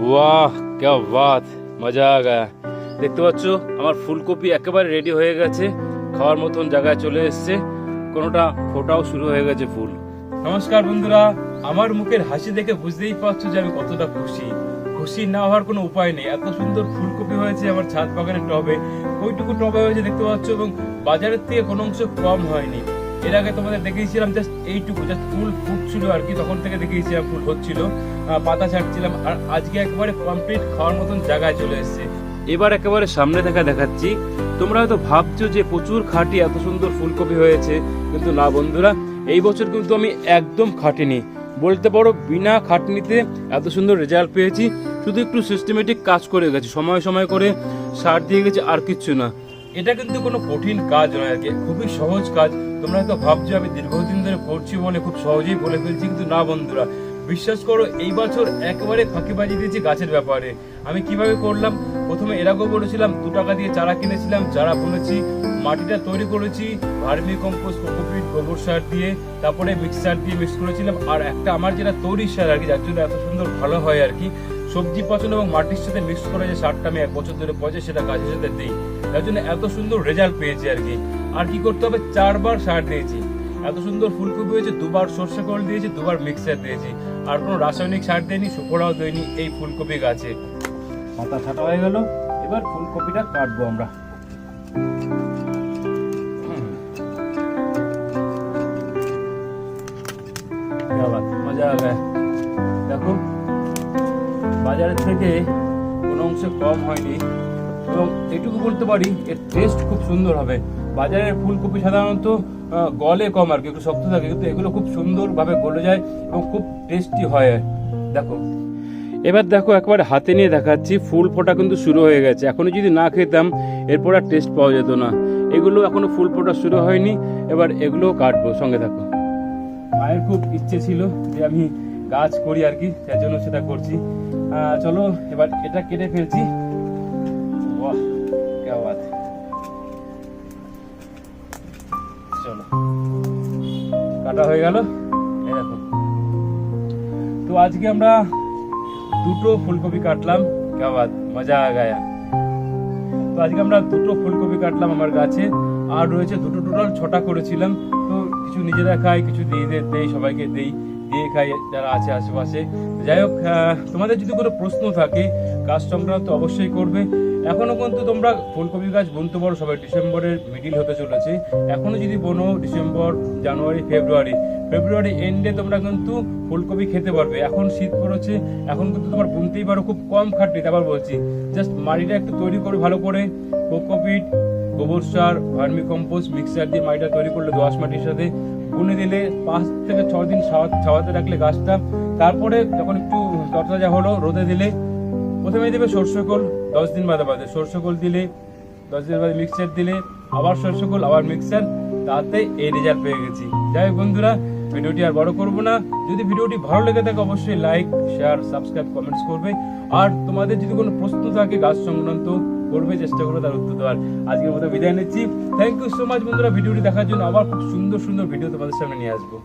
वाह क्या बात, মজা आ गया। দেখতে পাচ্ছ আমার ফুলকপি একেবারে রেডি হয়ে গেছে, খাওয়ার মতন জায়গায় চলে এসেছে, কোনোটা ফোটাও শুরু হয়ে গেছে ফুল। নমস্কার বন্ধুরা, আমার মুখের হাসি দেখে বুঝতেই পারছো যে আমি কতটা খুশি। খুশি না হওয়ার কোনো উপায় নেই, এত সুন্দর ফুলকপি হয়েছে আমার ছাদ বাগানের টবে, ওইটুকু টবে হয়েছে দেখতে পাচ্ছ, এবং বাজারের থেকে কোনো অংশ কম হয়নি। এর আগে তোমাদের দেখিয়েছিলাম জাস্ট এইটুকু, জাস্ট ফুল ফুটছিল আর কি, তখন থেকে দেখিয়েছিলাম ফুল হচ্ছিল, পাতা ছাড়ছিলাম, আর আজকে একেবারে কমপ্লিট খাওয়ার মতন জায়গায় চলে এসেছে। এবার একেবারে সামনে থেকে দেখাচ্ছি। তোমরা হয়তো ভাবছো যে প্রচুর খাঁটি, এত সুন্দর ফুলকপি হয়েছে, কিন্তু না বন্ধুরা, এই বছর কিন্তু আমি একদম খাটিনি, বলতে পারো বিনা খাটনিতে এত সুন্দর রেজাল্ট পেয়েছি। শুধু একটু সিস্টেমেটিক কাজ করে গেছি, সময় সময় করে সার দিয়ে গেছি, আর কিচ্ছু না। এটা কিন্তু কোনো কঠিন কাজ নয় আর কি, খুবই সহজ কাজ। তোমরা হয়তো ভাবছো আমি দীর্ঘদিন ধরে করছি বলে খুব সহজেই বলে ফেলছি, কিন্তু না বন্ধুরা, বিশ্বাস করো এই বছর একেবারে ফাঁকিবাজি দিয়েছি গাছের ব্যাপারে। আমি কিভাবে করলাম, প্রথমে এর আগেও বলেছিলাম 2 টাকা দিয়ে চারা কিনেছিলাম, চারা বলেছি, মাটিটা তৈরি করেছি ভার্মি কম্পোস্ট, কোকোপিট, গোবর সার দিয়ে, তারপরে মিক্সার দিয়ে মিক্স করেছিলাম, আর একটা আমার যেটা তৈরি সার আর কি, যার জন্য এত সুন্দর ভালো হয় আর কি, সবজি পছন্দ এবং মাটির সাথে মিক্স করে যে সারটা আমি 1 বছর ধরে পচে সেটা গাছের সাথে দিই, তার জন্য এত সুন্দর রেজাল্ট পেয়েছি আর কি। আর কি করতে হবে, 4 বার সার দিয়েছি, এত সুন্দর ফুলকপি হয়েছে, 2 বার সর্ষে খোল দিয়েছি, 2 বার মিক্সার দিয়েছি, আর কোনো রাসায়নিক সার দেয়নি, সুফলাও দেয়নি এই ফুলকপি গাছে। মাথা ছাটা হয়ে গেল, এবার ফুলকপিটা কাটবো আমরা। মজা হবে, দেখো বাজারের থেকে কোনো অংশে কম হয়নি, এবং এটুকু বলতে পারি এর টেস্ট খুব সুন্দর হবে। বাজারের ফুলকপি সাধারণত গলে কম আর কি, একটু শক্ত থাকে, কিন্তু এগুলো খুব সুন্দরভাবে গলে যায় এবং খুব টেস্টি হয়। দেখো এবার দেখো একবার হাতে নিয়ে দেখাচ্ছি, ফুল ফোটা কিন্তু শুরু হয়ে গেছে। এখনো যদি না খেতাম এরপর আর টেস্ট পাওয়া যেত না। এগুলো এখনো ফুল ফোটা শুরু হয়নি, এবার এগুলোও কাটবো, সঙ্গে দেখো। মায়ের খুব ইচ্ছে ছিল যে আমি গাছ করি আর কি, তার জন্য সেটা করছি। চলো এবার এটা কেটে ফেলছি। বাহ क्या बात, চলো কাটা হয়ে গেল। এই দেখো, তো আজকে আমরা 2টো ফুলকপি কাটলাম, क्या बात, মজা आ गया। তো আজকে আমরা 2টো ফুলকপি কাটলাম আমার গাছে, আর রয়েছে 2টো, টোটাল 6টা করেছিলাম। তো কিছু নিজেরা খাই, কিছু দেই, সবাইকে দিয়ে খাই যারা আছে আশেপাশে। যাই হোক, তোমাদের যদি কোনো প্রশ্ন থাকে গাছ সংক্রান্ত অবশ্যই করবে। এখনো কিন্তু তোমরা ফুলকপি গাছ বুনতে পারো, সবাই ডিসেম্বরের মিডিল হতে চলেছে, এখনো যদি বোনো ডিসেম্বর, জানুয়ারি, ফেব্রুয়ারি এন্ডে তোমরা কিন্তু ফুলকপি খেতে পারবে। এখন শীত পড়েছে, এখন কিন্তু তোমরা বুনতেই পারো, খুব কম খাটনিতে। আবার বলছি, জাস্ট মাটিটা একটু তৈরি করে ভালো করে, কোকোপিট, গোবর সার, ভার্মি কম্পোস্ট, মিক্সার দিয়ে মাটিটা তৈরি করলে দোআঁশ মাটির সাথে বুনে দিলে 5 থেকে 6 দিন ছাওয়াতে রাখলে গাছটা, তারপরে যখন একটু তরতাজা হলো রোদে দিলে, প্রথমে দেবে সর্ষে খোল, 10 দিন বাদে সর্ষে খোল দিলে, 10 দিন বাদে মিক্সার দিলে, আবার সর্ষে খোল, আবার মিক্সার, তাতে এই রেজাল্ট পেয়ে গেছি। যাই হোক বন্ধুরা, ভিডিওটি আর বড় করবো না। যদি ভিডিওটি ভালো লেগে থাকে অবশ্যই লাইক, শেয়ার, সাবস্ক্রাইব, কমেন্টস করবে, আর তোমাদের যদি কোনো প্রশ্ন থাকে গাছ সংক্রান্ত করবে, চেষ্টা করবে তার উত্তর দেওয়ার। আজকের মতো বিদায় নিচ্ছি। থ্যাংক ইউ সো মাচ বন্ধুরা ভিডিওটি দেখার জন্য। আবার খুব সুন্দর সুন্দর ভিডিও তোমাদের সামনে নিয়ে আসবো।